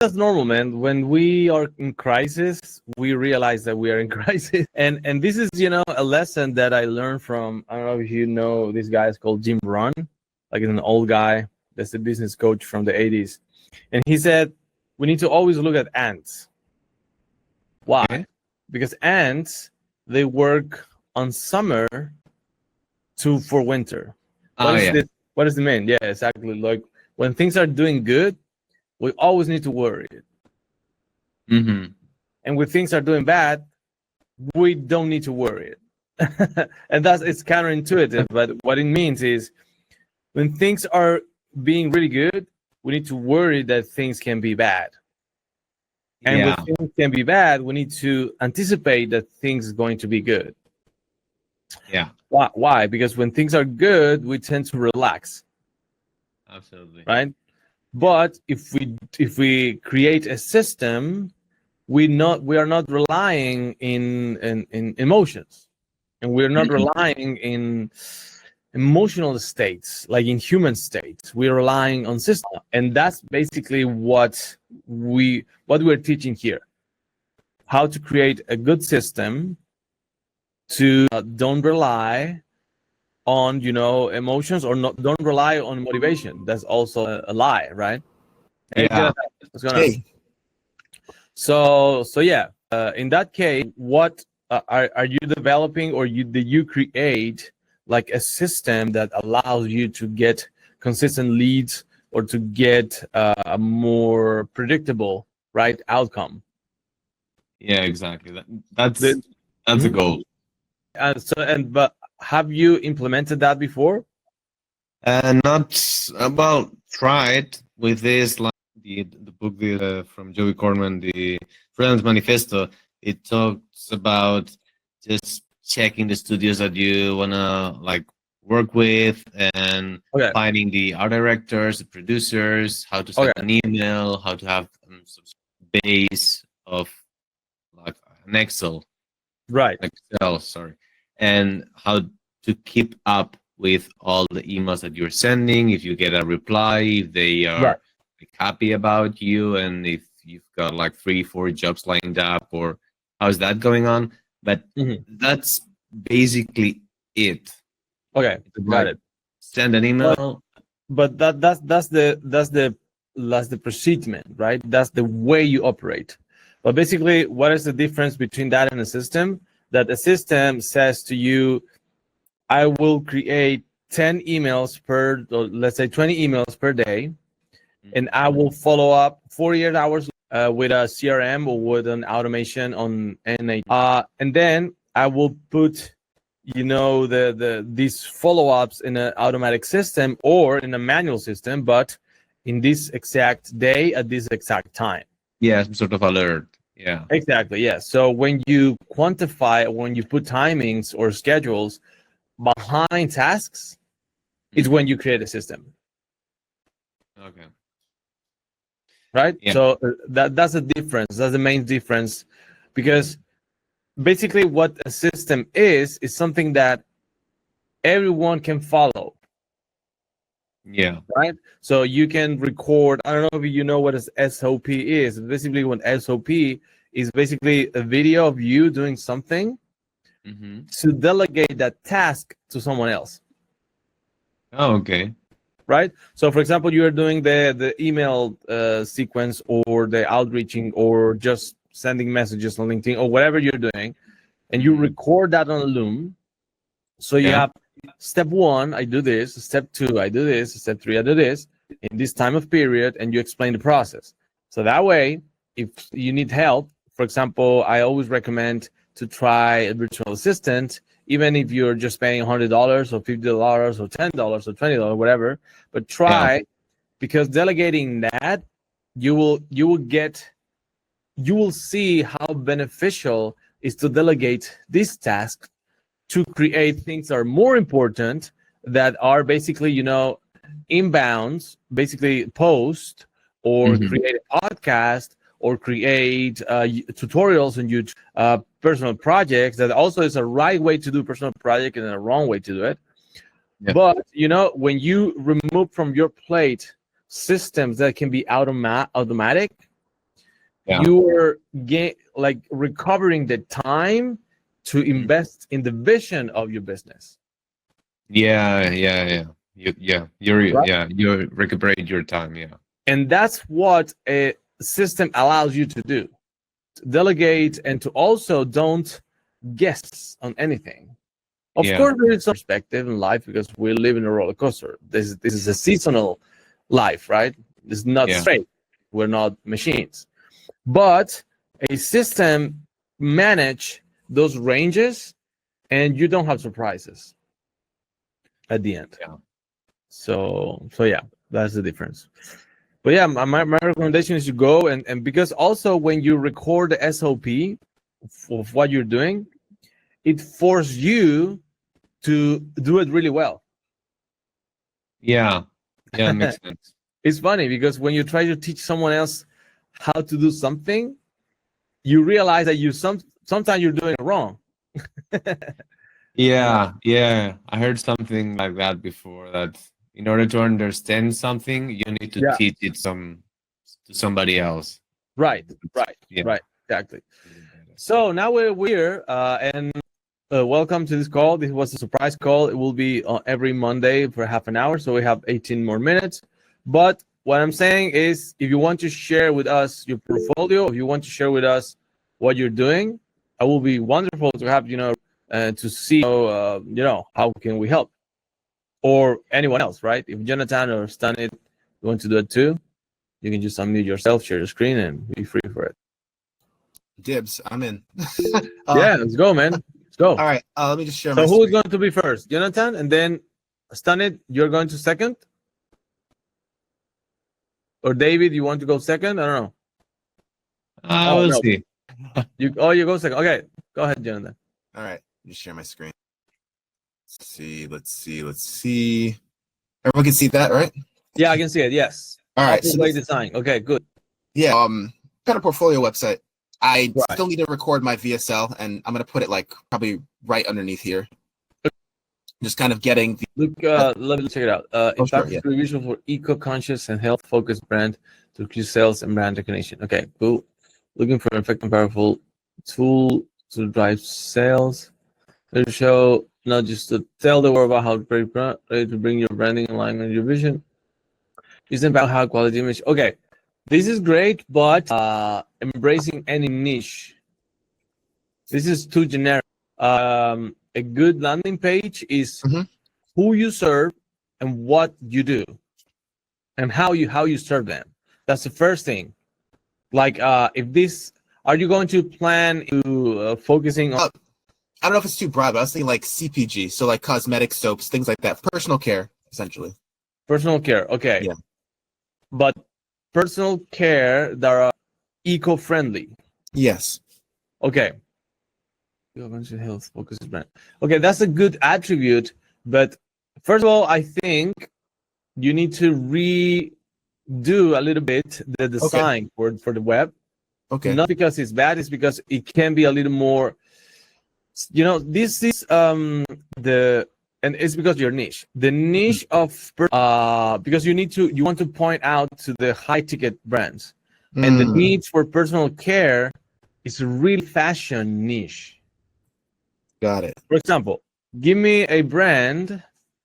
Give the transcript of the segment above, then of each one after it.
That's normal, man. When we are in crisis, we realize that we are in crisis. And this is, a lesson that I learned from, I don't know if you know this guy is called Jim Rohn, like an old guy that's a business coach from the 80s. And he said, we need to always look at ants. Why? Okay. Because ants, they work on summer for winter. Oh, yeah. What does it mean? Yeah, exactly. Like when things are doing good, we always need to worry. Mm-hmm. And when things are doing bad, we don't need to worry. And it's counterintuitive, but what it means is when things are being really good, we need to worry that things can be bad. And Yeah. when things can be bad, we need to anticipate that things are going to be good. Yeah. Why? Because when things are good, we tend to relax. Absolutely. Right? But if we create a system, we are not relying in emotions, and we're not relying in emotional states like in human states. We're relying on system, and that's basically what we're teaching here: how to create a good system to don't rely on emotions, or don't rely on motivation. That's also a lie, right? Hey, Yeah. what's going on? So yeah, in that case, what are you developing, or did you create like a system that allows you to get consistent leads, or to get a more predictable outcome? Yeah, exactly. That's The- a goal. But have you implemented that before? Not well. Tried with this, like the book from Joey Corman, the Freelance Manifesto. It talks about just checking the studios that you wanna like work with, and Okay. finding the art directors, the producers, how to send an email, how to have some base of like an Excel, sorry, and how to keep up with all the emails that you're sending. If you get a reply, if they are like, happy about you, and if you've got like 3-4 jobs lined up, or how's that going on. But that's basically it. Okay, got it. Send an email. But that's the procedure, right? That's the way you operate. But basically, what is the difference between that and a system? That a system says to you, I will create 10 emails or let's say 20 emails per day, and I will follow up 48 hours with a CRM or with an automation on NA. And then I will put these follow-ups in an automatic system or in a manual system, but in this exact day at this exact time. Yeah, some sort of alert. Yeah, exactly. Yeah. So when you quantify, when you put timings or schedules behind tasks, is when you create a system. Okay. Right. Yeah. So that's the difference. That's the main difference, because basically what a system is something that everyone can follow. Yeah. Right. So you can record. I don't know if you know what an SOP is. Basically, what SOP is basically a video of you doing something to delegate that task to someone else. Oh, okay. Right. So, for example, you're doing the email sequence, or the outreaching, or just sending messages on LinkedIn, or whatever you're doing, and you record that on a Loom. So you have step 1, I do this. Step 2, I do this. Step 3, I do this in this time of period, and you explain the process. So that way, if you need help, for example, I always recommend to try a virtual assistant, even if you're just paying $100 or $50 or $10 or $20, whatever. But try, because delegating that, you will see how beneficial is to delegate this task to create things that are more important, that are basically, inbounds, basically post, or create a podcast, or create tutorials on YouTube, personal projects. That also is a right way to do personal project and a wrong way to do it. But when you remove from your plate systems that can be automatic, you're like recovering the time to invest in the vision of your business. You recuperate your time. And that's what a system allows you to do. To delegate and to also don't guess on anything. Of course, there is some perspective in life because we live in a roller coaster. This is a seasonal life, right? It's not straight. We're not machines. But a system manage those ranges, and you don't have surprises at the end. So yeah, that's the difference. But yeah, my recommendation is you go and because also when you record the SOP of what you're doing, it forces you to do it really well. Yeah, it makes sense. It's funny because when you try to teach someone else how to do something, you realize that sometimes you're doing it wrong. I heard something like that before, that in order to understand something, you need to teach it to somebody else. Right, exactly. So now we're here, and welcome to this call. This was a surprise call. It will be every Monday for half an hour, so we have 18 more minutes. But what I'm saying is, if you want to share with us your portfolio, if you want to share with us what you're doing, it will be wonderful to have, to see, how can we help, or anyone else, right? If Jonathan or Stanit want to do it too, you can just unmute yourself, share your screen, and be free for it. Dibs, I'm in. Yeah, let's go, man. Let's go. All right, let me just share. So who's going to be first, Jonathan, and then Stanit? You're going to second, or David? You want to go second? I don't know. We'll see. You go second. Okay, go ahead, Jonathan. All right, just share my screen. Let's see. Everyone can see that, right? Yeah, I can see it. Yes. All right. So design. Okay, good. Yeah. Kind of portfolio website. I still need to record my VSL, and I'm gonna put it like probably right underneath here. Just kind of getting the look. Let me check it out. Revision for eco-conscious and health-focused brand to increase sales and brand recognition. Okay, cool. Looking for an effective and powerful tool to drive sales. To show, not just to tell the world about how ready to bring your branding in line with your vision. It's about high quality image. Okay, this is great, but embracing any niche. This is too generic. A good landing page is who you serve and what you do, and how you serve them. That's the first thing. Like, are you going to plan to focusing on? I don't know if it's too broad, but I was thinking like CPG, so like cosmetic soaps, things like that. Personal care, essentially. Personal care, okay. Yeah. But personal care that are eco-friendly. Yes. Okay. Health focused brand. Okay, that's a good attribute, but first of all, I think you need to redo a little bit the design for the web. Okay. Not because it's bad, it's because it can be a little more. This is and it's because your niche. The niche of because you want to point out to the high ticket brands, and the needs for personal care is a real fashion niche. Got it. For example, give me a brand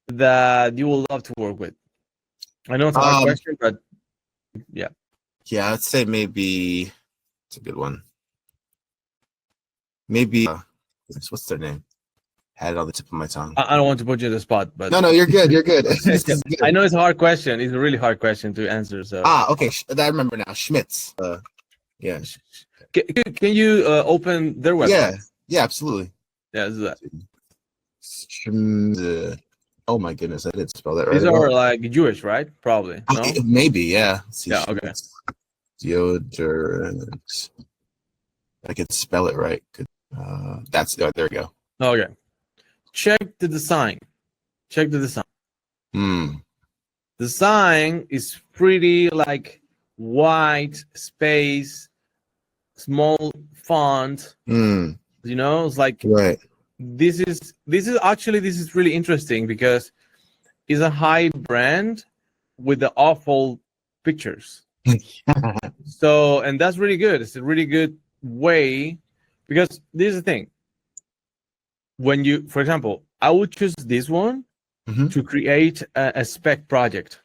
that you will love to work with. I know it's a hard question, but yeah. Yeah, I'd say maybe it's a good one. Maybe what's their name? Had it on the tip of my tongue. I don't want to put you on the spot, but no, you're good. You're good. Good. I know it's a hard question. It's a really hard question to answer. So okay. I remember now. Schmitz. Yeah. Can you open their website? Yeah, absolutely. Yeah, this is that. Oh my goodness, I didn't spell that right. These are like Jewish, right? Probably. No? Maybe, yeah. Yeah. Okay. Deodorant. I could spell it right. There we go. Okay. Check the design. Design is pretty like white space, small font. It's like right. This is really interesting because it's a high brand with the awful pictures. So, and that's really good. It's a really good way, because this is the thing. When you, for example, I would choose this one to create a spec project.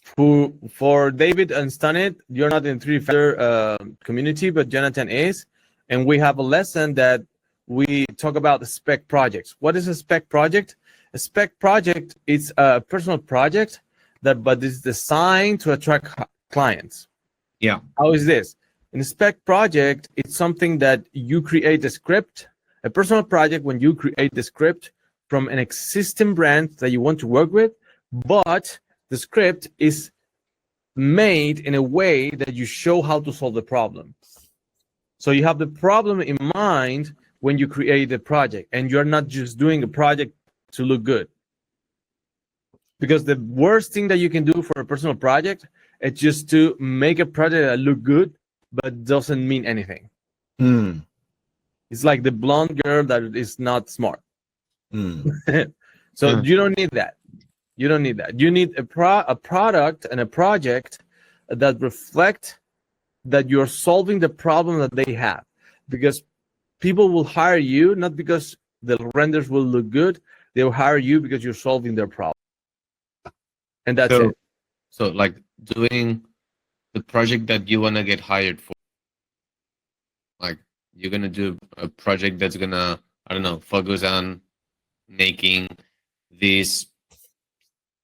For David and Stanit, you're not in 3D Factor community, but Jonathan is, and we have a lesson that we talk about the spec projects. What is a spec project? A spec project is a personal project but is designed to attract clients. Yeah. How is this? In a spec project, it's something that you create a script, a personal project when you create the script from an existing brand that you want to work with, but the script is made in a way that you show how to solve the problem. So you have the problem in mind when you create a project, and you're not just doing a project to look good. Because the worst thing that you can do for a personal project is just to make a project that look good, but doesn't mean anything. It's like the blonde girl that is not smart. So you don't need that. You don't need that. You need a product and a project that reflect that you're solving the problem that they have. Because people will hire you not because the renders will look good. They will hire you because you're solving their problem. And that's it. So like doing the project that you want to get hired for. Like you're going to do a project that's going to, I don't know, focus on making this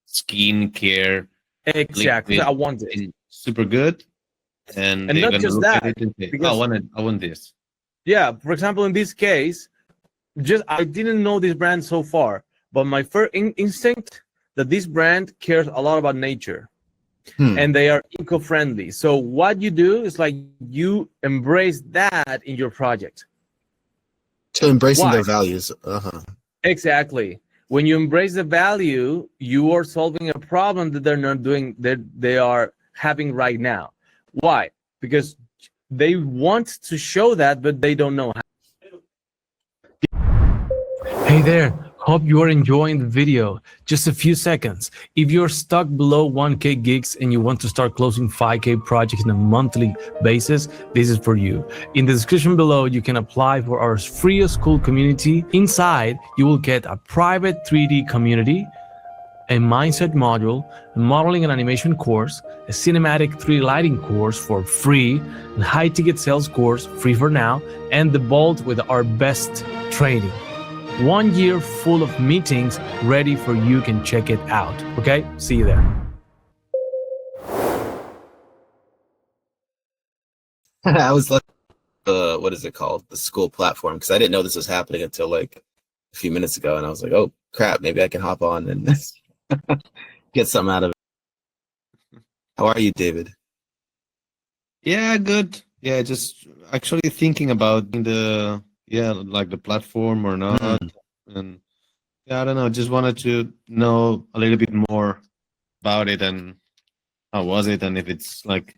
skincare. Exactly. I want it. Super good. And not just that. Say, I want this. Yeah. For example, in this case, I didn't know this brand so far, but my first instinct that this brand cares a lot about nature. And they are eco-friendly. So what you do is like you embrace that in your project. So embracing their values. Exactly. When you embrace the value, you are solving a problem that they're not doing, that they are having right now. Why? Because they want to show that, but they don't know how. Hey there. Hope you are enjoying the video. Just a few seconds. If you're stuck below 1K gigs and you want to start closing 5K projects on a monthly basis, this is for you. In the description below, you can apply for our free school community. Inside, you will get a private 3D community, a mindset module, a modeling and animation course, a cinematic 3D lighting course for free, a high ticket sales course free for now, and the vault with our best training. 1 year full of meetings ready for you. Can check it out. Okay, see you there. I was looking at what is it called? The school platform, because I didn't know this was happening until like a few minutes ago, and I was like, oh crap, maybe I can hop on and get something out of it. How are you, David? Yeah, good. Yeah, just actually thinking about like the platform or not. And yeah, I don't know, just wanted to know a little bit more about it and how was it, and if it's like,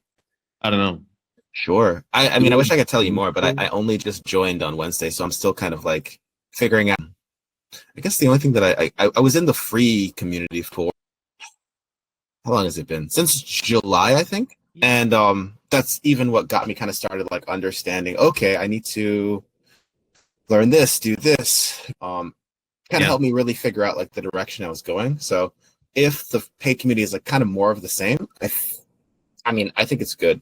I don't know. Sure. I mean, I wish I could tell you more, but I only just joined on Wednesday, so I'm still kind of like figuring out. I guess the only thing that I was in the free community for, how long has it been? Since July, I think. And that's even what got me kind of started like understanding, okay, I need to learn this, do this. Kind of helped me really figure out like the direction I was going. So if the paid community is like kind of more of the same, I mean, I think it's good.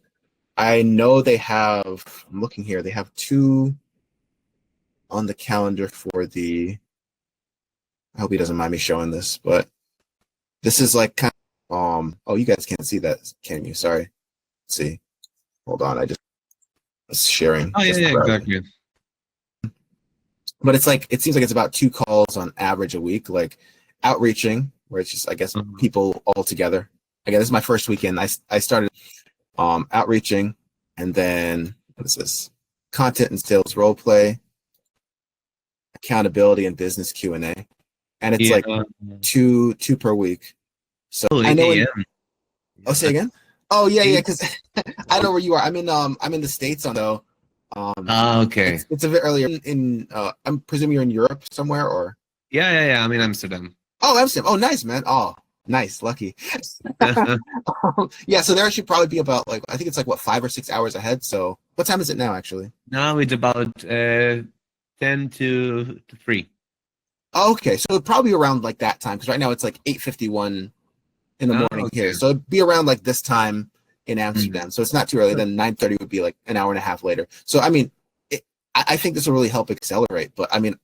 I know they have, I'm looking here, they have 2 on the calendar for the, I hope he doesn't mind me showing this, but this is like kind of, oh, you guys can't see that, can you? Sorry. Let's see. Hold on, I just was sharing. Oh, yeah, exactly. But it's like, it seems like it's about 2 calls on average a week, like outreaching, where it's just, I guess, people all together. Again, this is my first weekend. I started outreaching, and then, what is this? Content and sales role play, accountability and business Q&A. And it's like two per week. So I know. Say again? Oh, yeah, because I know where you are. I'm in the States though. Okay. It's a bit earlier in I'm presuming you're in Europe somewhere, or? Yeah. I'm in Amsterdam. Oh, Amsterdam. Oh, nice, man. Oh, Nice, lucky. Yeah, so there should probably be about like I think it's like what 5 or 6 hours ahead. So what time is it now actually? Now it's about 10 to 3. Oh, okay, so it'd probably be around like that time because right now it's like 8:51 in the morning here. So it'd be around like this time in Amsterdam. So it's not too early. Then 9:30 would be like an hour and a half later. So I mean, I think this will really help accelerate. But I mean,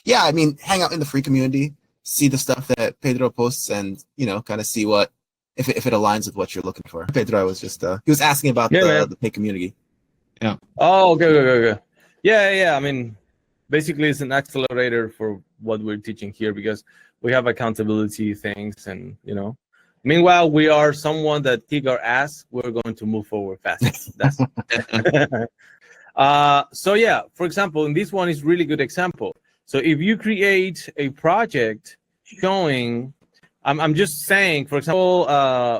yeah, I mean, hang out in the free community, see the stuff that Pedro posts, and kind of see what if it aligns with what you're looking for. Pedro was just he was asking about the paid community. Yeah. Oh, okay. Yeah. I mean, basically, it's an accelerator for what we're teaching here because we have accountability things, and meanwhile, we are someone that kick our ass. We're going to move forward fast. That's so yeah. For example, in this one is really good example. So if you create a project showing, I'm just saying, for example,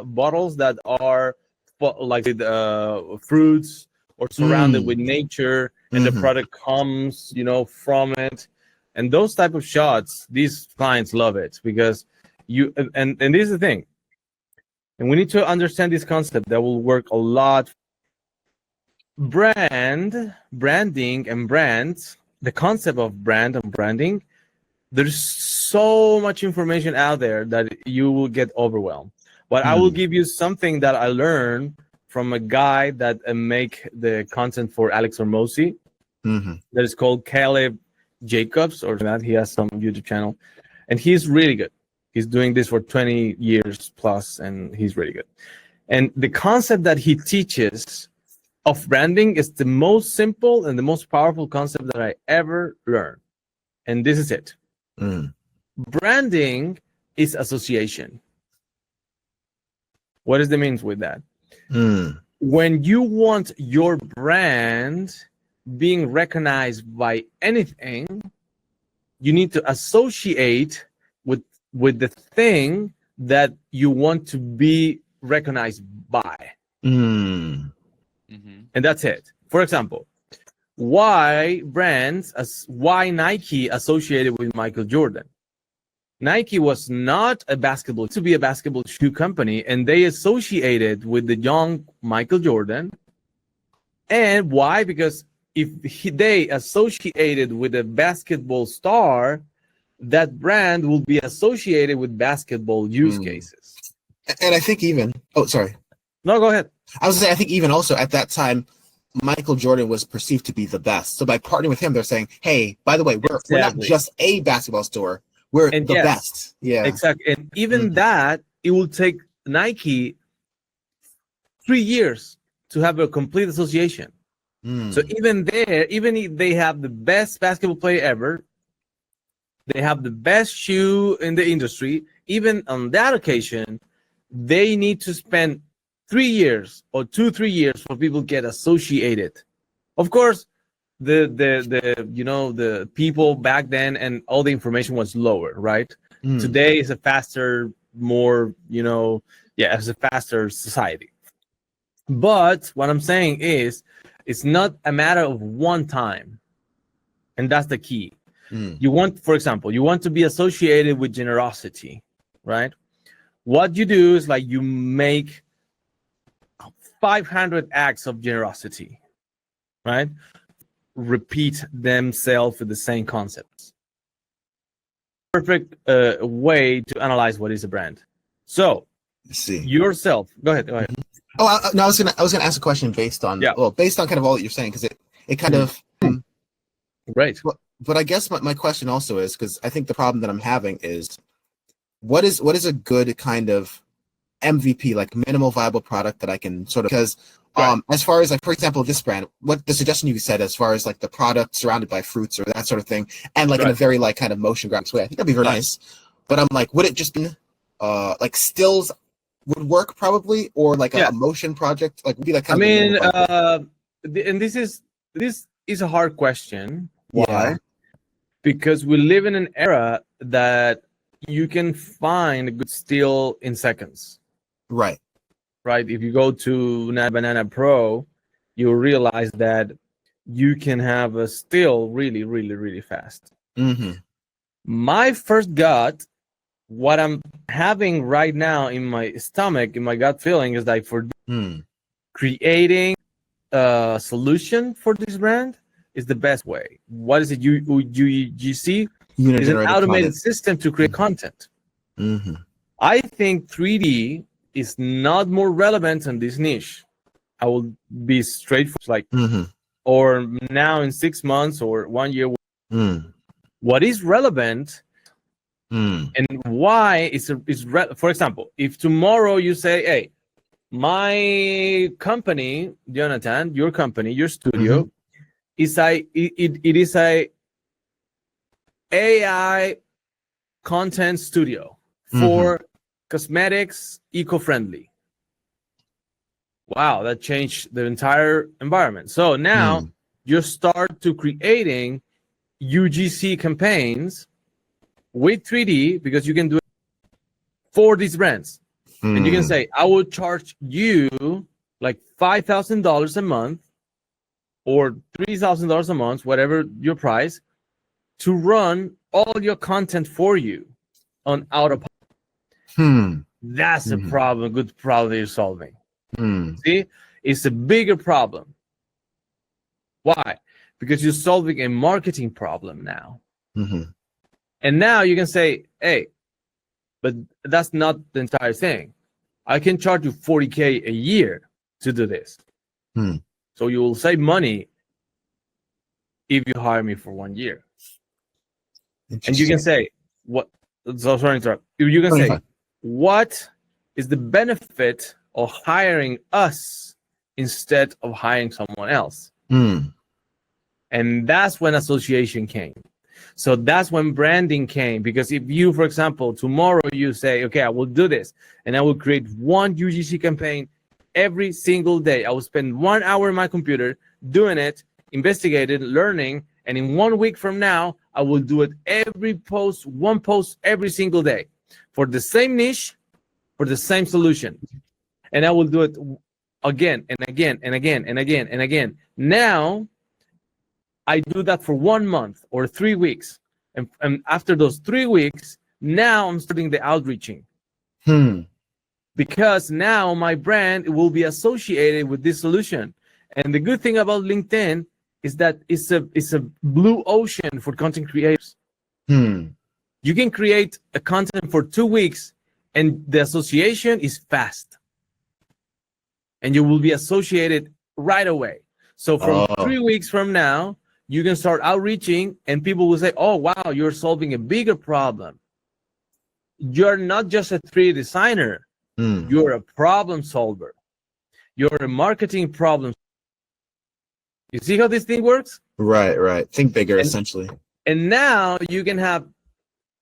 bottles that are like fruits or surrounded with nature, and the product comes, from it, and those type of shots, these clients love it because and this is the thing, and we need to understand this concept that will work a lot. Branding and brands, the concept of brand and branding, there's so much information out there that you will get overwhelmed. But I will give you something that I learned from a guy that make the content for Alex Hormozy. That is called Caleb Jacobs or that. He has some YouTube channel, and he's really good. He's doing this for 20 years plus, and he's really good. And the concept that he teaches of branding is the most simple and the most powerful concept that I ever learned. And this is it. Branding is association. What is the means with that? When you want your brand being recognized by anything, you need to associate with the thing that you want to be recognized by. And that's it. For example, why Nike associated with Michael Jordan? Nike was not a basketball shoe company, and they associated with the young Michael Jordan. And why? Because if they associated with a basketball star, that brand will be associated with basketball use cases. And I think even sorry. No, go ahead. I was going to say, I think even also at that time, Michael Jordan was perceived to be the best. So by partnering with him, they're saying, hey, by the way, we're not just a basketball store. We're the best. Yeah. Exactly. And even that, it will take Nike 3 years to have a complete association. So even if they have the best basketball player ever, they have the best shoe in the industry, even on that occasion, they need to spend 3 years or 2-3 years for people to get associated. Of course, the people back then and all the information was lower, right? Today is a faster, more it's a faster society. But what I'm saying is, it's not a matter of one time, and that's the key. You want, for example, you want to be associated with generosity, right? What you do is like you make 500 acts of generosity, right? Repeat themselves with the same concepts. Perfect way to analyze what is a brand. So, yourself. Go ahead. Oh, no, I was gonna ask a question based on based on kind of all that you're saying, because it kind of right. But I guess my question also is, because I think the problem that I'm having is what is a good kind of MVP, like minimal viable product that I can sort of, because as far as like, for example, this brand, what the suggestion you said as far as like the product surrounded by fruits or that sort of thing, and like in a very like kind of motion graphics way, I think that'd be very nice. But I'm like, would it just be like stills would work probably, or like a motion project, like would be like kind and this is a hard question. Why? Because we live in an era that you can find a good still in seconds. Right. If you go to Banana Pro, you'll realize that you can have a still really, really, really fast. My first gut what I'm having right now in my stomach, in my gut feeling, is like for creating a solution for this brand is the best way. What is it? UGC is an automated system to create content. I think 3D is not more relevant in this niche. I will be straightforward, like, or now in 6 months or 1 year. What is relevant and why is for example, if tomorrow you say, hey, my company, Jonathan, your company, your studio, is it is a AI content studio for cosmetics, eco-friendly. Wow, that changed the entire environment. So now you start to creating UGC campaigns with 3D, because you can do it for these brands. And you can say, I will charge you like $5,000 a month or $3,000 a month, whatever your price, to run all your content for you on autopilot. That's a problem, good problem that you're solving. See, it's a bigger problem. Why? Because you're solving a marketing problem now. And now you can say, hey, but that's not the entire thing. I can charge you $40K a year to do this. So you will save money if you hire me for 1 year. And you can say, what? So sorry to interrupt. You can say, what is the benefit of hiring us instead of hiring someone else? And that's when association came. So that's when branding came. Because if you, for example, tomorrow you say, okay, I will do this, and I will create one UGC campaign every single day. I will spend 1 hour in my computer doing it, investigating, learning, and in 1 week from now, I will do it one post every single day for the same niche, for the same solution. And I will do it again and again and again and again and again. Now, I do that for 1 month or 3 weeks. And after those 3 weeks, now I'm starting the outreaching. Because now my brand will be associated with this solution. And the good thing about LinkedIn is that it's a blue ocean for content creators. You can create a content for 2 weeks and the association is fast. And you will be associated right away. So from 3 weeks from now, you can start outreaching and people will say, oh, wow, you're solving a bigger problem. You're not just a 3D designer. You're a problem solver. You're a marketing problem. You see how this thing works? Right. Think bigger, essentially. And now you can have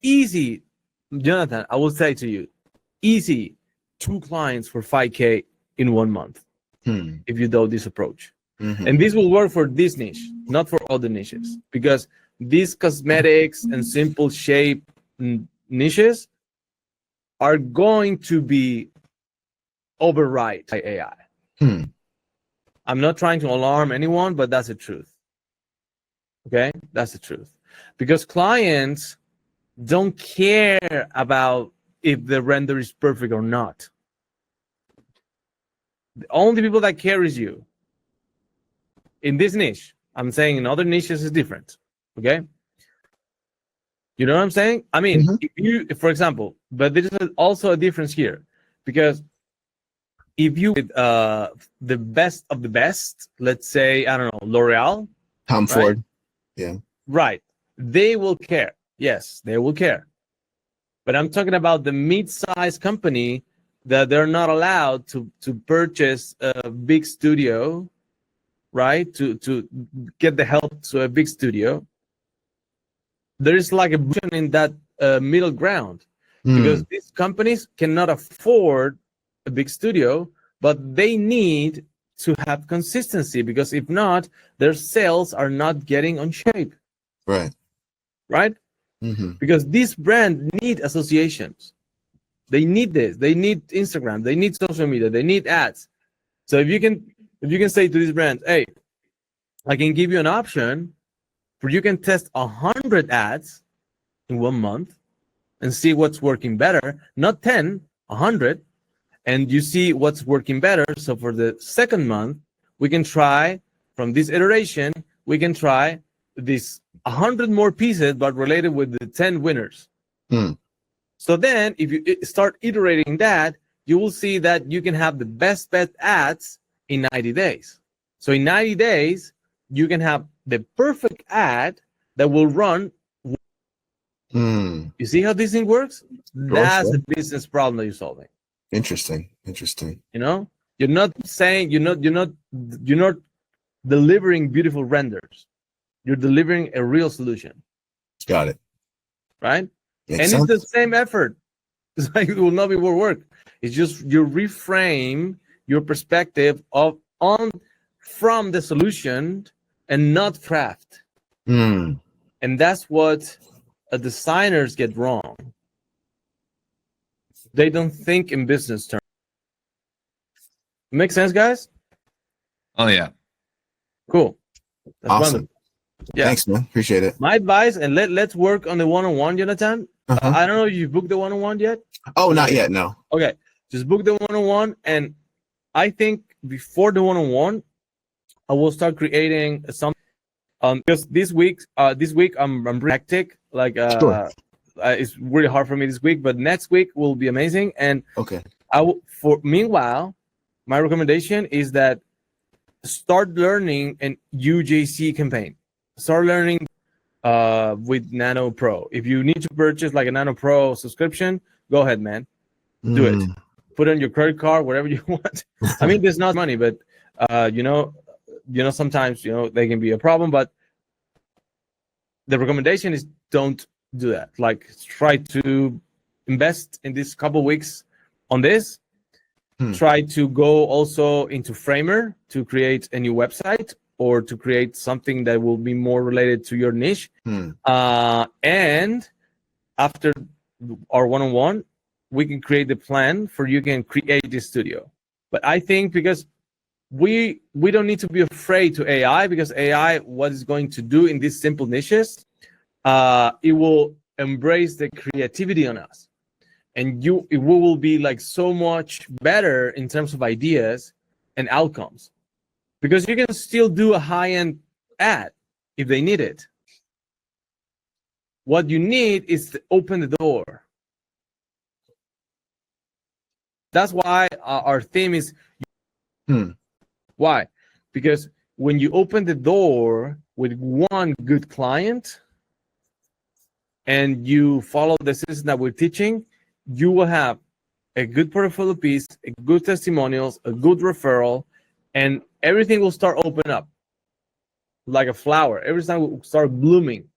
easy, Jonathan, I will say to you, easy 2 clients for 5K in 1 month if you do this approach. And this will work for this niche, not for other niches, because these cosmetics and simple shape niches are going to be override by AI. I'm not trying to alarm anyone, but that's the truth. Okay, that's the truth. Because clients don't care about if the render is perfect or not. The only people that care is you. In this niche, I'm saying in other niches is different. Okay, you know what I'm saying? I mean, if for example, but there is also a difference here, because if you with the best of the best, let's say, I don't know, L'Oreal, Tom Ford, right, they will care. Yes, they will care. But I'm talking about the mid-sized company that they're not allowed to purchase a big studio, right? To get the help to a big studio. There is like a vision in that middle ground, because these companies cannot afford a big studio, but they need to have consistency, because if not, their sales are not getting on shape. Right? Because this brand need associations. They need this. They need Instagram. They need social media. They need ads. So if you can say to this brand, hey, I can give you an option where you can test 100 ads in 1 month, and see what's working better, not 10, 100, and you see what's working better. So for the second month, we can try from this iteration, we can try this 100 more pieces, but related with the 10 winners. So then if you start iterating that, you will see that you can have the best bet ads in 90 days. So in 90 days, you can have the perfect ad that will run. You see how this thing works? That's the business problem that you're solving. Interesting. You know, you're not saying you're not delivering beautiful renders. You're delivering a real solution. Got it. Right? It's the same effort. It's like it will not be more work. It's just you reframe your perspective from the solution and not craft. And that's what designers get wrong. They don't think in business terms. Make sense, guys? Oh yeah. Cool. That's awesome. Wonderful. Yeah. Thanks, man. Appreciate it. My advice, and let's work on the one-on-one, Jonathan. I don't know if you booked the one-on-one yet. Oh, not yet. No. Okay, just book the one-on-one, and I think before the one-on-one, I will start creating some. Because this week I'm really hectic. Like it's really hard for me this week, but next week will be amazing. And okay, meanwhile, my recommendation is that start learning an UJC campaign. Start learning with Nano Pro. If you need to purchase like a Nano Pro subscription, go ahead, man. Do it. Put it on your credit card, whatever you want. I mean, there's not money, but sometimes they can be a problem. But the recommendation is don't do that. Like, try to invest in this couple weeks on this. Try to go also into Framer to create a new website or to create something that will be more related to your niche. And after our one-on-one, we can create the plan for you can create this studio. But I think because we don't need to be afraid to AI, because AI, what it's going to do in these simple niches, it will embrace the creativity on us. And we will be like so much better in terms of ideas and outcomes, because you can still do a high-end ad if they need it. What you need is to open the door. That's why our theme is why? Because when you open the door with one good client and you follow the system that we're teaching, you will have a good portfolio piece, a good testimonials, a good referral, and everything will start open up like a flower. Everything will start blooming,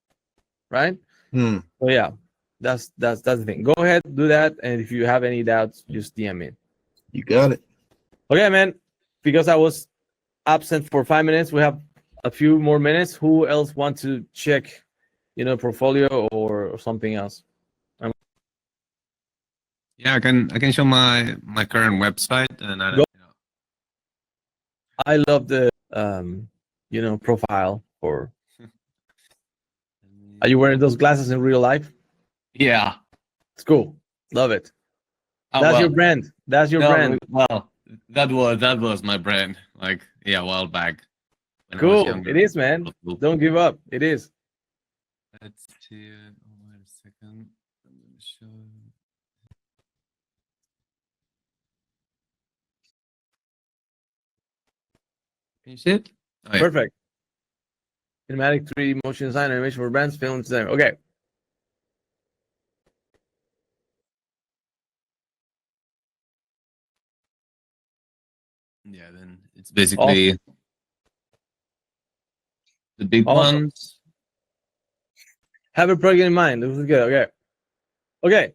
right? So yeah, that's the thing. Go ahead, do that, and if you have any doubts, just DM me. You got it. Okay, man. Because I was absent for 5 minutes, we have a few more minutes. Who else want to check, portfolio or something else? Yeah, I can show my current website, and I love the profile for. Are you wearing those glasses in real life? Yeah, it's cool. Love it. That's your brand. That's your brand. Well, that was my brand. Like, a while back. Cool. It is, man. Don't give up. It is. Let's see. Wait a second. I'm gonna show. Can you see it? Oh, yeah. Perfect. Cinematic 3D motion design, animation for brands, film design. Okay. Yeah, then it's basically the big ones. Have a project in mind. This is good. Okay. Okay.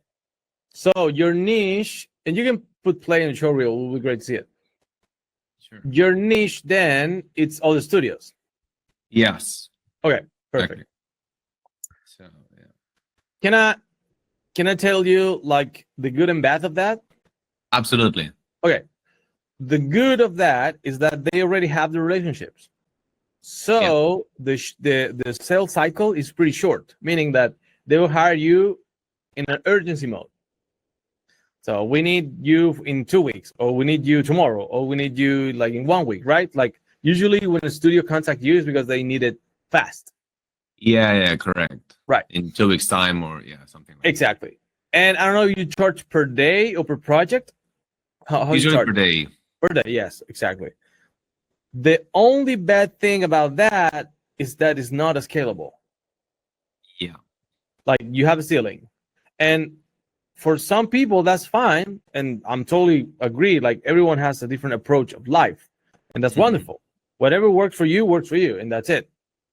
So your niche, and you can put play in the show reel. It will be great to see it. Sure. Your niche, then, it's all the studios. Yes. Okay. Perfect. Exactly. So yeah. Can I tell you like the good and bad of that? Absolutely. Okay. The good of that is that they already have the relationships. So the sales cycle is pretty short, meaning that they will hire you in an urgency mode. So we need you in 2 weeks, or we need you tomorrow, or we need you like in 1 week, right? Like usually when a studio contact you is because they need it fast. Yeah, correct. Right. In 2 weeks' time, or something like exactly. And I don't know if you charge per day or per project. How usually you charge? per day. Per day, yes, exactly. The only bad thing about that is that it's not as scalable. Yeah. Like you have a ceiling. And for some people, that's fine. And I'm totally agree. Like everyone has a different approach of life. And that's wonderful. Whatever works for you, and that's it.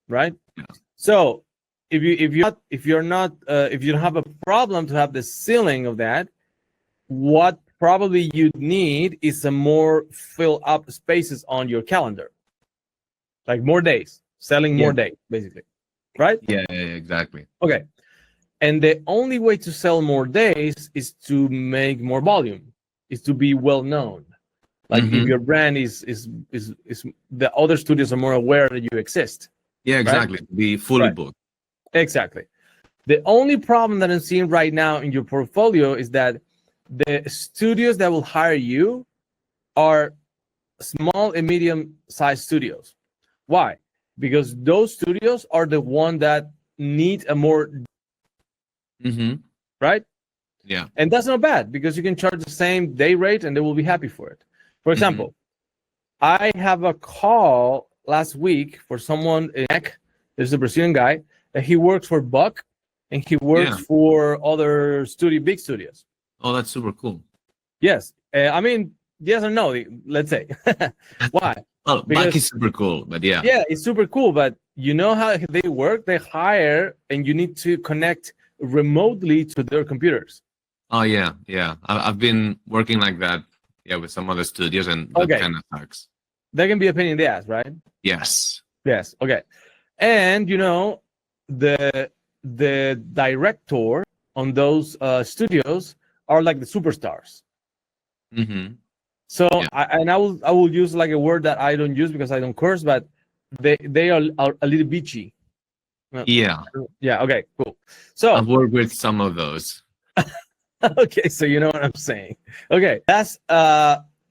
Right? Yeah. So if you don't have a problem to have the ceiling of that, what probably you need is some more fill up spaces on your calendar, like more days, selling more days, basically, right? Yeah, exactly. Okay, and the only way to sell more days is to make more volume, is to be well known. Like if your brand is the other studios are more aware that you exist. Yeah, exactly. Right? Be fully booked. Exactly. The only problem that I'm seeing right now in your portfolio is that the studios that will hire you are small and medium-sized studios. Why? Because those studios are the one that need a more right? Yeah. And that's not bad because you can charge the same day rate and they will be happy for it. For example, I have a call last week for someone in Neck. There's a Brazilian guy that he works for Buck and he works for other big studios. Oh, that's super cool. Yes. I mean, yes or no, let's say. Why? Well, Buck is super cool, but yeah. Yeah, it's super cool, but you know how they work? They hire and you need to connect remotely to their computers. Oh, yeah. I've been working like that, with some other studios, and that kind of sucks. That can be a pain in the ass, right? Yes. Okay. And, the director on those studios are like the superstars. So I will use like a word that I don't use because I don't curse, but they are a little bitchy. Yeah. Okay, cool. So I've worked with some of those. Okay, so you know what I'm saying. Okay, that's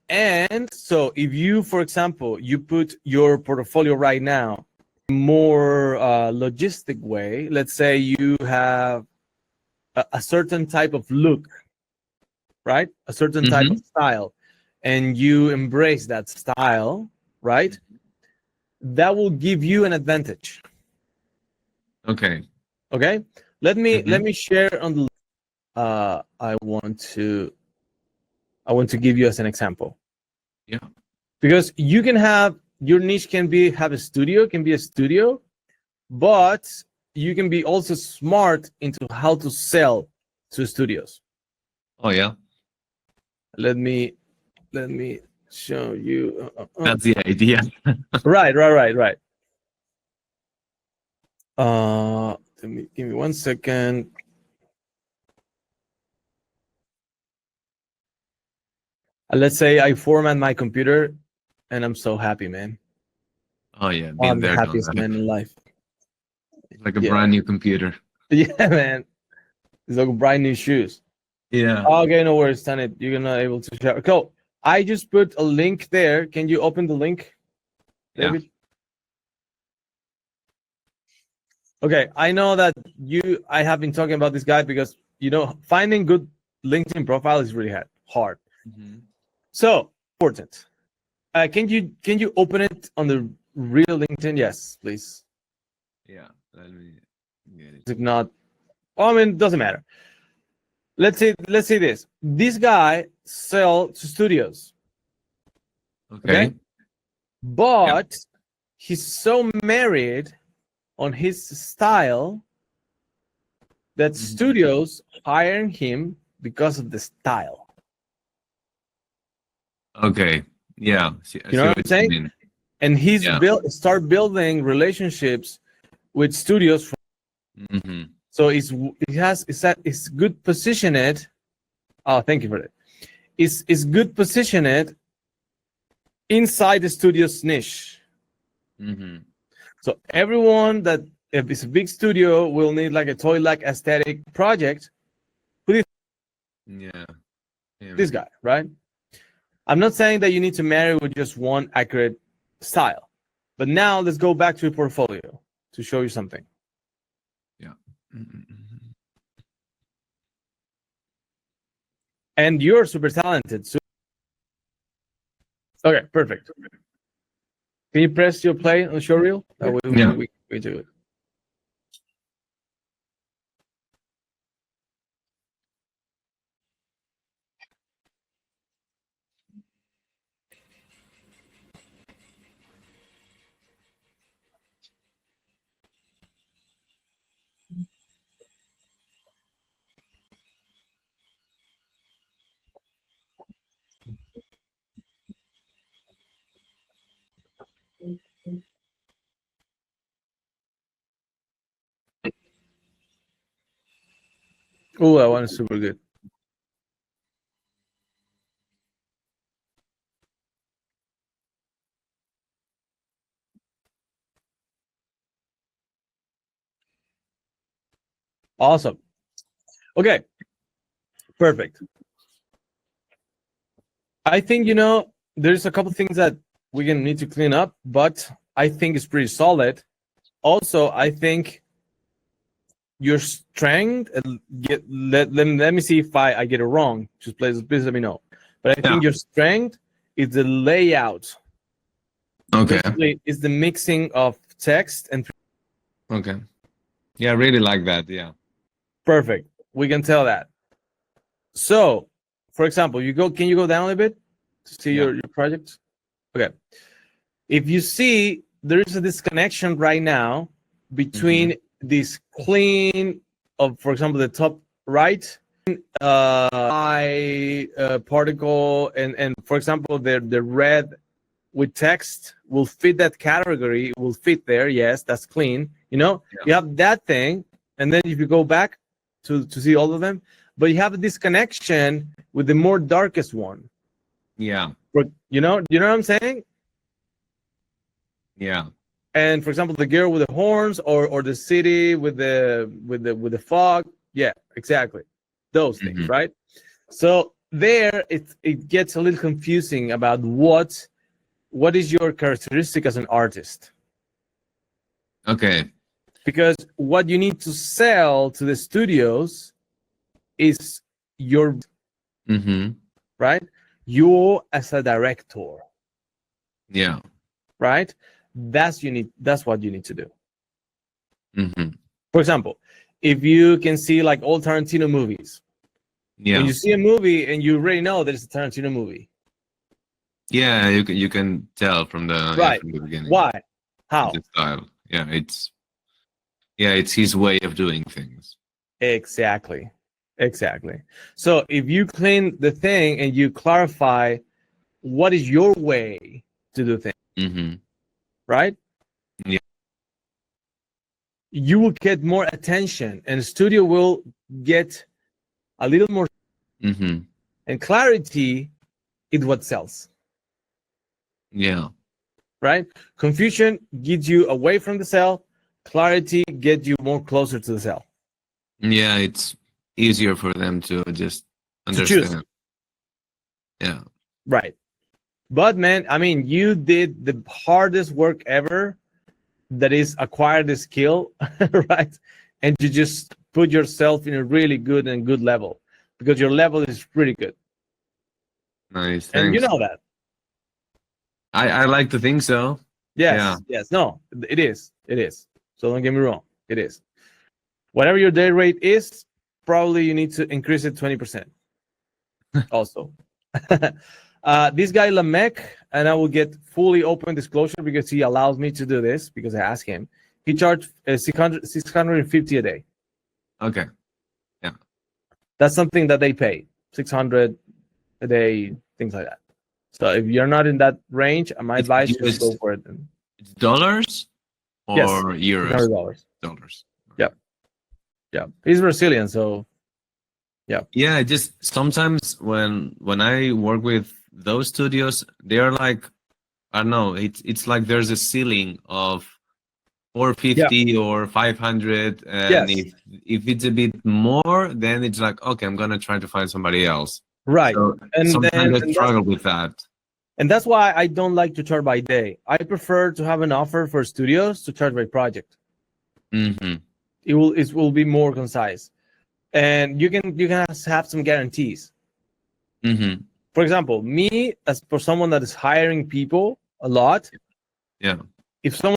and so if you, for example, you put your portfolio right now more logistic way, let's say you have a certain type of look, right? A certain type of style, and you embrace that style, right? That will give you an advantage. Okay. Let me share on the I want to give you as an example. Yeah. Because you can have your niche can be a studio, but you can be also smart into how to sell to studios. Oh yeah. Let me show you. That's the idea. Right. Give me 1 second. Let's say I format my computer, and I'm so happy, man. Oh yeah, I'm the happiest man in life. It's like a brand new computer. Yeah, man. It's like brand new shoes. Yeah. Okay, no worries, Tanit. You're not able to share. Cool. I just put a link there. Can you open the link, David? Yeah. Okay, I know that I have been talking about this guy because finding good LinkedIn profile is really hard. So important. Can you open it on the real LinkedIn? Yes, please. Yeah, let me get it. If not, it doesn't matter. Let's say this. This guy sells to studios. Okay. But he's so married on his style that studios hiring him because of the style. Okay. Yeah. You know what I'm saying? And he's start building relationships with studios. So it's good positioned. Oh, thank you for that. It's good positioned inside the studio's niche. So everyone that if it's a big studio will need like a toy-like aesthetic project, Yeah. This guy, right? I'm not saying that you need to marry with just one accurate style, but now let's go back to your portfolio to show you something. Yeah. And you're super talented. So okay, perfect. Can you press your play on showreel? That way we do it. Oh, that one is super good. Awesome. Okay. Perfect. I think, there's a couple things that we're going to need to clean up, but I think it's pretty solid. Also, I think your strength, let me see if I get it wrong. Just please let me know. But I think your strength is the layout. Okay. Basically, it's the mixing of text and. Okay. Yeah, I really like that. Yeah. Perfect. We can tell that. So, for example, can you go down a little bit to see your project? Okay. If you see, there is a disconnection right now between this clean of, for example, the top right particle and for example, the red with text will fit that category, will fit there. Yes, that's clean. You have that thing, and then if you go back to see all of them, but you have a disconnection with the more darkest one. Yeah. You know what I'm saying? Yeah. And for example, the girl with the horns, or the city with the fog. Yeah, exactly. Those things, right? So there, it gets a little confusing about what is your characteristic as an artist. Okay. Because what you need to sell to the studios is your right? You as a director. Yeah. Right? That's what you need to do. For example, if you can see like old Tarantino movies. Yeah. When you see a movie and you already know that it's a Tarantino movie. Yeah, you can tell from the from the beginning. Why? How? The style. Yeah, it's his way of doing things. Exactly. So if you clean the thing and you clarify what is your way to do things, right? Yeah. You will get more attention, and the studio will get a little more. And clarity is what sells. Yeah. Right? Confusion gets you away from the cell. Clarity gets you more closer to the cell. Yeah, it's easier for them to just understand. Yeah. Right. But man, I mean, you did the hardest work ever, that is acquire the skill, right? And you just put yourself in a really good level, because your level is pretty good. Nice. Thanks. And you know that. I like to think so. Yes. No, it is. So don't get me wrong. It is. Whatever your day rate is, probably you need to increase it 20%. Also. This guy Lamech, and I will get fully open disclosure because he allows me to do this because I asked him. He charged 650 a day. Okay. Yeah. That's something that they pay. 600 a day, things like that. So if you're not in that range, my advice is just go for it. It's dollars or euros? Dollars. Yeah. He's Brazilian, so yeah. Yeah, just sometimes when I work with those studios, they're like, I don't know, it's like there's a ceiling of 450 or 500, and if it's a bit more, then it's like, okay, I'm gonna try to find somebody else. Right. So sometimes I struggle with that. And that's why I don't like to charge by day. I prefer to have an offer for studios to charge by project. Mm-hmm. It will be more concise, and you can have some guarantees. Mm-hmm. For example, me, as for someone that is hiring people a lot, if someone,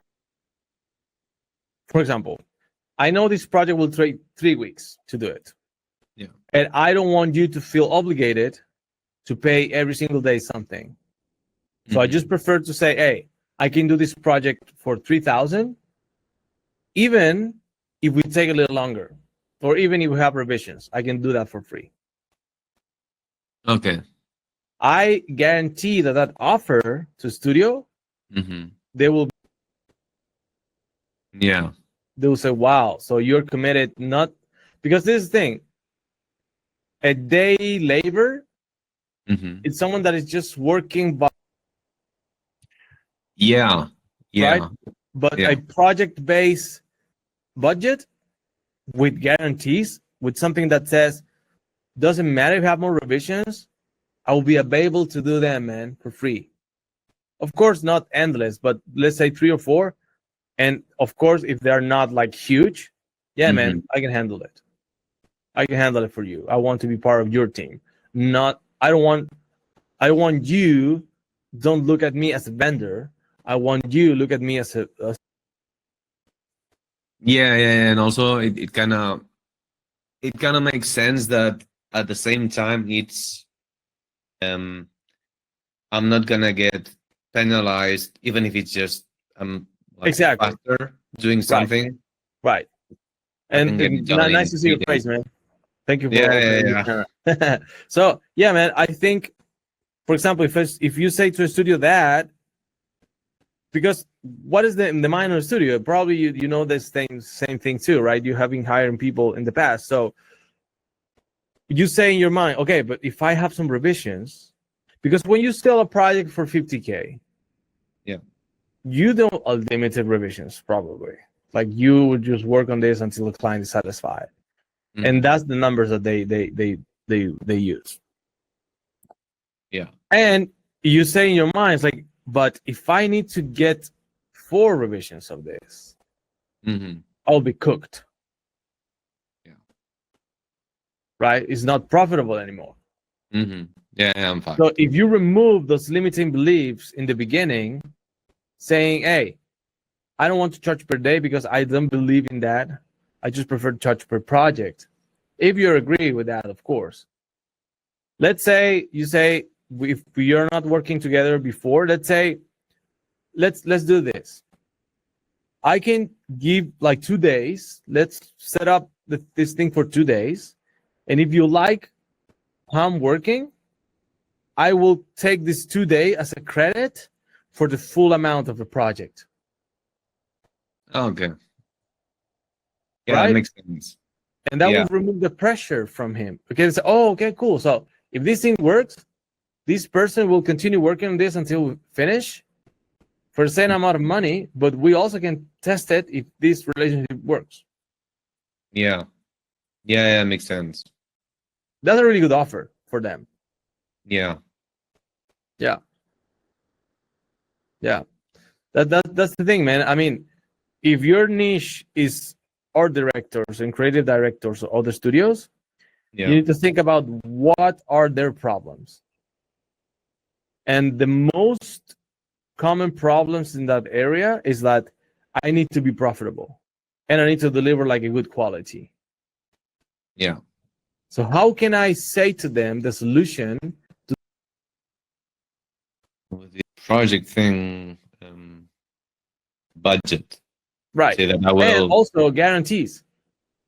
for example, I know this project will take 3 weeks to do it, and I don't want you to feel obligated to pay every single day something. So I just prefer to say, hey, I can do this project for 3,000, even if we take a little longer, or even if we have revisions, I can do that for free. Okay. I guarantee that offer to studio, they will. Yeah. They will say, wow, so you're committed, not because this is the thing. A day labor, it's someone that is just working by. Yeah. Right? But a project-based budget with guarantees, with something that says, doesn't matter if you have more revisions, I will be available to do them, man, for free. Of course, not endless, but let's say 3 or 4. And of course, if they're not like huge, man, I can handle it. I can handle it for you. I want to be part of your team. I want you, don't look at me as a vendor. I want you to look at me as a and also it kind of makes sense that at the same time it's I'm not gonna get penalized even if it's just exactly faster doing something. Right. And nice to see your face, man. Thank you for So man, I think, for example, if you say to a studio that, because what is the mind of the studio? Probably you know this same thing too, right? You have been hiring people in the past. So you say in your mind, okay, but if I have some revisions, because when you sell a project for 50K, you don't unlimited revisions probably. Like you would just work on this until the client is satisfied. And that's the numbers that they use. Yeah. And you say in your mind, it's like, but if I need to get 4 revisions of this, I'll be cooked. Yeah. Right? It's not profitable anymore. Yeah, I'm fine. So if you remove those limiting beliefs in the beginning, saying, hey, I don't want to charge per day because I don't believe in that. I just prefer to charge per project. If you agree with that, of course. Let's say you say, if we are not working together before, let's say, let's do this. I can give like 2 days. Let's set up this thing for 2 days. And if you like how I'm working, I will take this 2 day as a credit for the full amount of the project. Okay. Yeah, right? That makes sense. And that will remove the pressure from him. Because, okay, cool. So if this thing works, this person will continue working on this until we finish for the same amount of money, but we also can test it if this relationship works. Yeah, makes sense. That's a really good offer for them. Yeah. That's the thing, man. I mean, if your niche is art directors and creative directors or other studios, you need to think about what are their problems. And the most common problems in that area is that I need to be profitable and I need to deliver like a good quality. Yeah. So how can I say to them the solution to the project thing, budget? Right. Say that I will, and also guarantees.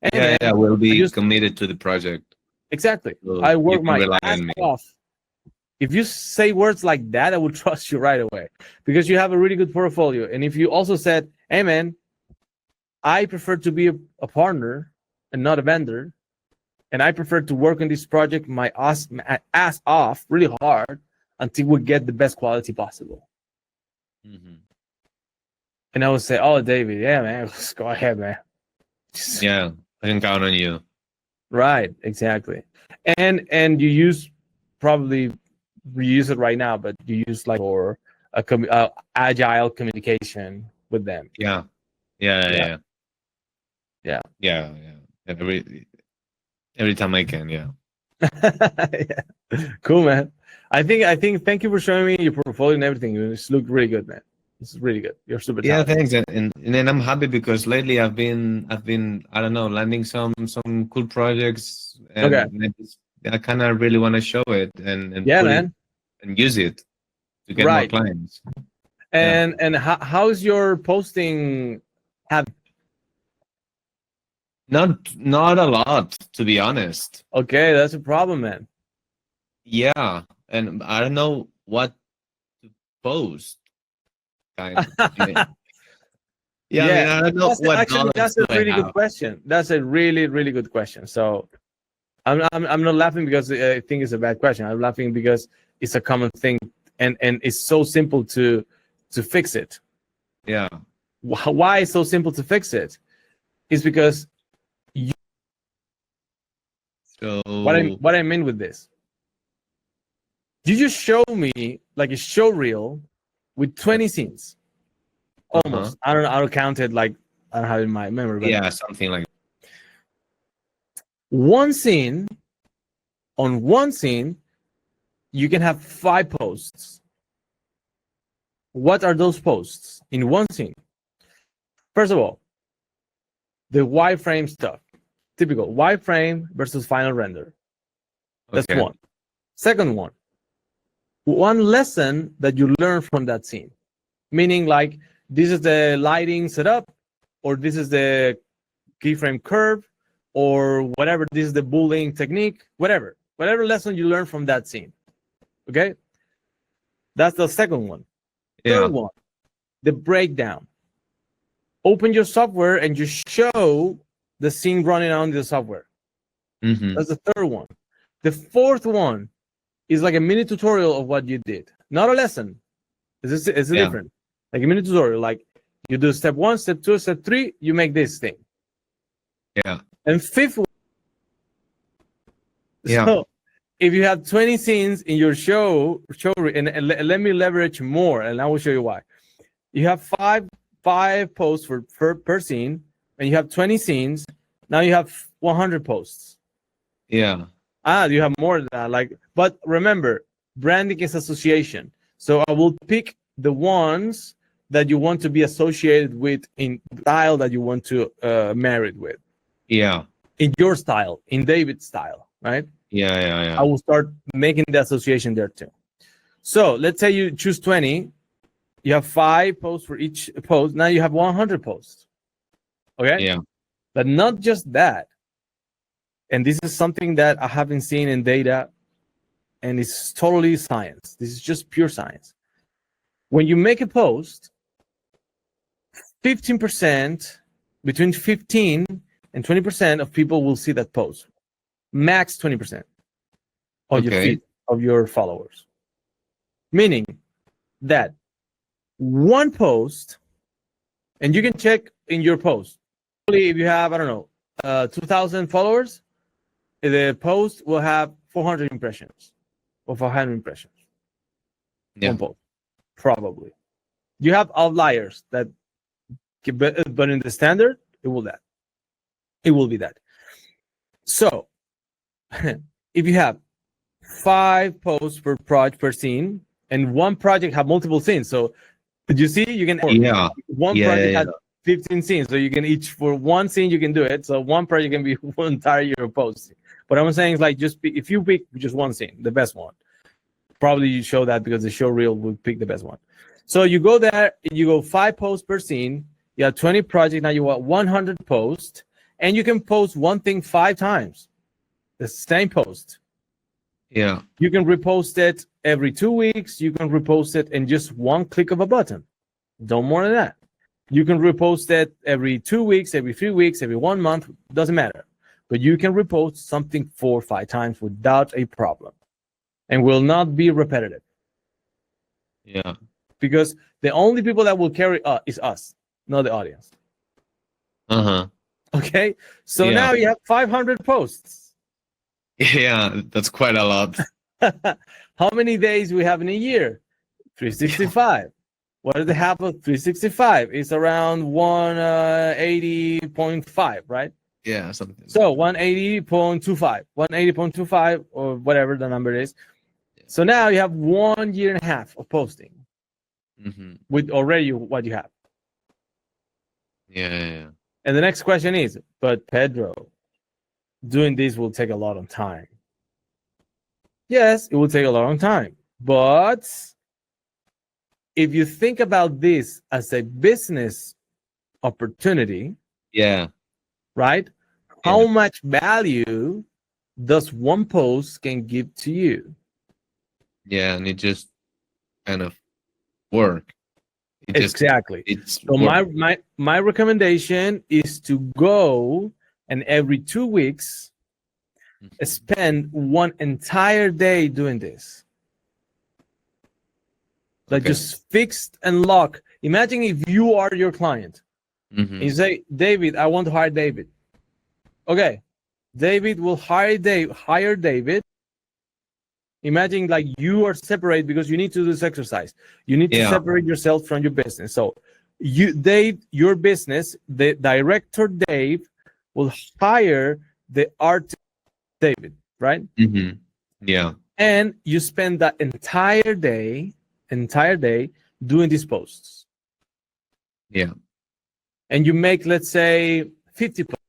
And I will be committed to the project. Exactly. So I work my ass off. If you say words like that, I will trust you right away because you have a really good portfolio. And if you also said, hey, man, I prefer to be a partner and not a vendor, and I prefer to work on this project my ass off really hard until we get the best quality possible. And I would say, "Oh, David, yeah, man, let's go ahead, man." Yeah, I can count on you. Right, exactly. And you use probably reuse it right now, but you use like for agile communication with them. Yeah. Yeah. Every time I can, yeah. Yeah. Cool, man. I think thank you for showing me your portfolio and everything. It's looked really good, man. This is really good. You're super talented. Thanks. And then I'm happy because lately I've been I don't know, landing some cool projects, and I kind of really want to show it and yeah, put man, it and use it to get more clients. And how's your posting habit? Not a lot, to be honest. Okay, that's a problem, man. Yeah, and I don't know what to post. Kind of. Yeah, I mean, I don't know what actually, that's a really good question. That's a really, really good question. So I'm not laughing because I think it's a bad question. I'm laughing because it's a common thing, and it's so simple to fix it. Yeah. Why it's so simple to fix it? Is because what I mean with this. You just show me like a show reel with 20 scenes. Almost. I don't count it, like I don't have it in my memory. But yeah, something like one scene. On one scene, you can have 5 posts. What are those posts in one scene? First of all, the wireframe stuff. Typical wireframe versus final render. That's one. Second one lesson that you learn from that scene. Meaning, like, this is the lighting setup, or this is the keyframe curve, or whatever. This is the bullying technique, whatever lesson you learn from that scene. Okay, that's the second one. Third one, the breakdown. Open your software and you show the scene running on the software. That's the third one. The fourth one is like a mini tutorial of what you did, not a lesson. It's different. Like a mini tutorial, like you do step 1, step 2, step 3, you make this thing. Yeah. And fifth one, so if you have 20 scenes in your show, and let me leverage more, and I will show you why. You have five posts per scene, and you have 20 scenes. Now you have 100 posts. Yeah. You have more than that. Like, but remember, branding is association. So I will pick the ones that you want to be associated with in style that you want to marry with. Yeah. In your style, in David's style, right? Yeah. I will start making the association there too. So let's say you choose 20. You have 5 posts for each post. Now you have 100 posts. Okay? Yeah. But not just that. And this is something that I haven't seen in data, and it's totally science. This is just pure science. When you make a post, 15%, between 15 and 20% of people will see that post. Max 20% of your feed, of your followers. Meaning that one post, and you can check in your post. If you have, I don't know, 2,000 followers, the post will have 400 impressions or 500 impressions. Yeah. One post, probably. You have outliers that, but in the standard, it will be that. So, if you have 5 posts per project per scene, and one project have multiple scenes, so did you see? You can one project has 15 scenes, so you can each for one scene you can do it. So one project can be one entire year of posting. What I'm saying is, like, just if you pick just one scene, the best one, probably you show that because the show reel will pick the best one. So you go there, you go 5 posts per scene. You have 20 projects. Now you want 100 posts, and you can post one thing 5 times. The same post. Yeah. You can repost it every 2 weeks. You can repost it in just one click of a button. Don't more than that. You can repost it every 2 weeks, every 3 weeks, every 1 month. Doesn't matter. But you can repost something 4 or 5 times without a problem, and will not be repetitive. Yeah. Because the only people that will carry is us. not the audience. Uh-huh. Okay, so now you have 500 posts. Yeah, that's quite a lot. How many days we have in a year? 365. What is the half of 365? It's around 180.5, right? Yeah, something. So 180.25, 180.25, or whatever the number is. So now you have 1 year and a half of posting with already what you have. Yeah. And the next question is, but Pedro, doing this will take a lot of time. Yes, it will take a long time. But if you think about this as a business opportunity, right? How much value does one post can give to you? Yeah, and it just kind of work. Exactly. So my recommendation is to go and every 2 weeks spend one entire day doing this. Like just fixed and lock. Imagine if you are your client. You say, David, I want to hire David. Okay. David will hire David. Imagine like you are separate because you need to do this exercise. You need to separate yourself from your business. So your business, the director Dave will hire the artist David, right? Yeah. And you spend that entire day doing these posts. Yeah. And you make, let's say, 50 posts.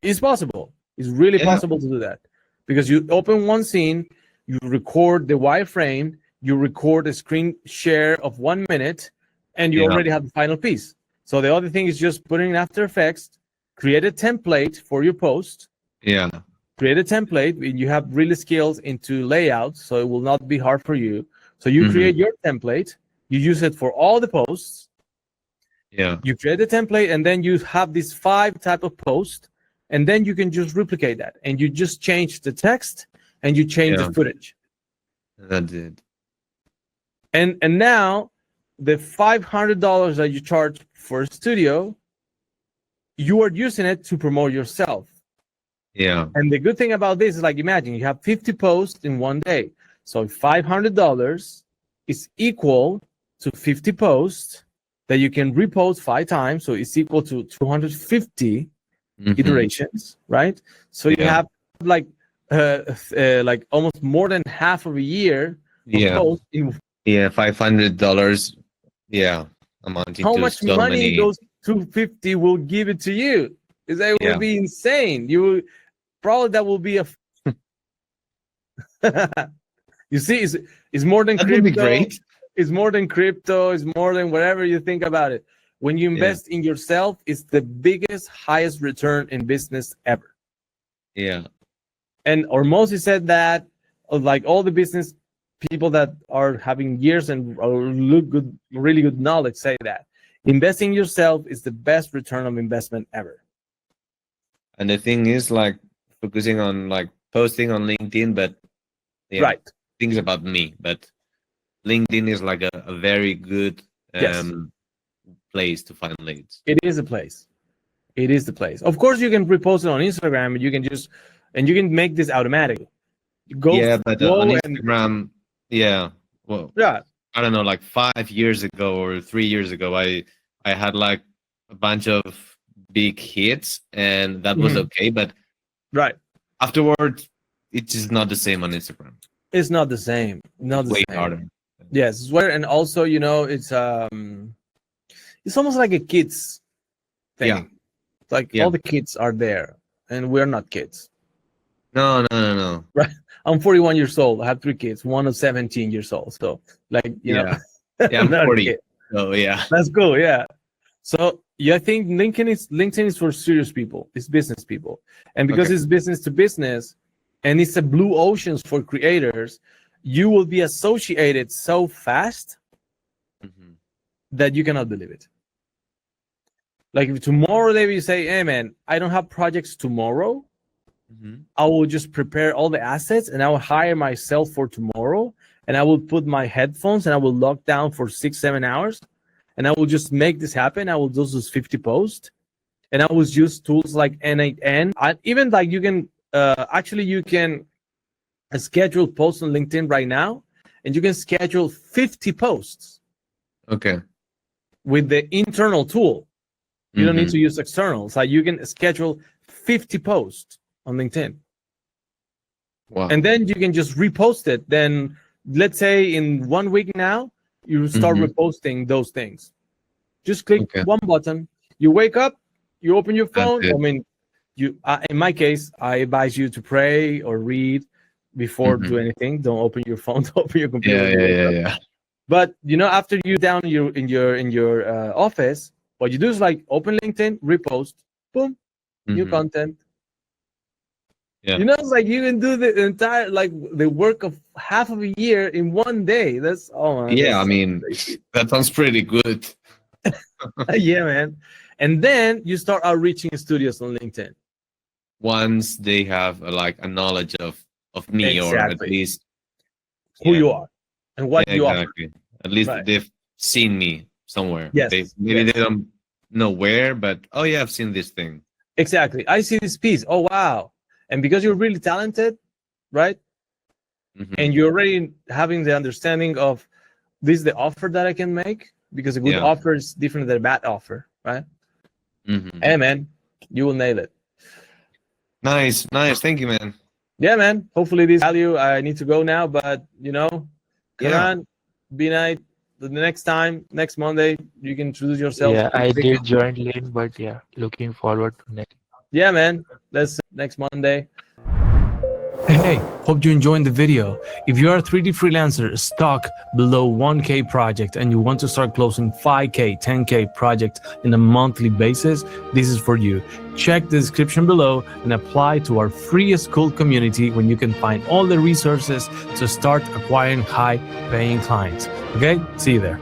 It's possible. It's really possible to do that. Because you open one scene, you record the wireframe, you record a screen share of 1 minute, and you already have the final piece. So the other thing is just put in After Effects, create a template for your post. Yeah. Create a template, and you have really skills into layout, so it will not be hard for you. So you create your template, you use it for all the posts. Yeah. You create the template, and then you have these 5 type of posts, and then you can just replicate that, and you just change the text and you change the footage. That's it. And now the $500 that you charge for a studio, you are using it to promote yourself. Yeah. And the good thing about this is, like, imagine you have 50 posts in one day. So $500 is equal to 50 posts that you can repost 5 times. So it's equal to 250 iterations, right? So you have like almost more than half of a year of posts in $500. Yeah, amounting how to much so money many. those 250 will give it to you. It will be insane. You probably that will be a you see, it's more than crypto. That would be great. It's more than crypto. It's more than whatever you think about it. When you invest in yourself, it's the biggest, highest return in business ever. Yeah. And Ormosi said that, like all the business people that are having years and really good knowledge say that investing in yourself is the best return of investment ever. And the thing is, like, focusing on like posting on LinkedIn, but things about me. But LinkedIn is like a very good place to find leads. It is a place. It is the place. Of course, you can repost it on Instagram, and you can you can make this automatic. But on Instagram, well, I don't know, like 5 years ago or 3 years ago, I had like a bunch of big hits, and that was okay. But afterwards, it's just not the same on Instagram. It's not the same. Not the way same. harder. Yes, and also, you know, it's almost like a kids thing. Yeah. Like all the kids are there, and we're not kids. No. Right. I'm 41 years old. I have 3 kids. One is 17 years old. So, like, you know. Yeah, I'm 40. So yeah. That's cool. Yeah. So I think LinkedIn is for serious people. It's business people, and because it's business to business, and it's a blue oceans for creators, you will be associated so fast that you cannot believe it. Like if tomorrow they will say, hey man, I don't have projects tomorrow, I will just prepare all the assets and I will hire myself for tomorrow, and I will put my headphones and I will lock down for 6-7 hours. and I will just make this happen. I will do those 50 posts, and I will use tools like N8N. Even like you can actually you can schedule posts on LinkedIn right now, and you can schedule 50 posts. Okay. With the internal tool, you don't need to use externals. Like you can schedule 50 posts on LinkedIn. Wow. And then you can just repost it. Then let's say in 1 week now, you start reposting those things. Just click one button. You wake up, you open your phone. I mean, you in my case, I advise you to pray or read before do anything. Don't open your phone, don't open your computer. Yeah. But after you're down in your office, what you do is like open LinkedIn, repost, boom, new content. Yeah. It's like you can do the entire the work of half of a year in 1 day. That's I mean, that sounds pretty good. Yeah, man. And then you start outreaching studios on LinkedIn. Once they have a knowledge of me, or at least who you are and what you are. At least they've seen me somewhere. Yes. Maybe they don't know where, but I've seen this thing. Exactly. I see this piece. Oh, wow. And because you're really talented, right? And you're already having the understanding of this is the offer that I can make, because a good offer is different than a bad offer, right? Hey, man, you will nail it. Nice. Thank you, man. Yeah, man. Hopefully this value. I need to go now, but Karan, be nice. The next Monday, you can introduce yourself. Yeah, I did join late, but looking forward to next. Yeah, man. That's next Monday. Hey, hope you enjoyed the video. If you're a 3D freelancer stuck below 1K project and you want to start closing 5K, 10K projects in a monthly basis, this is for you. Check the description below and apply to our free school community when you can find all the resources to start acquiring high-paying clients. Okay, see you there.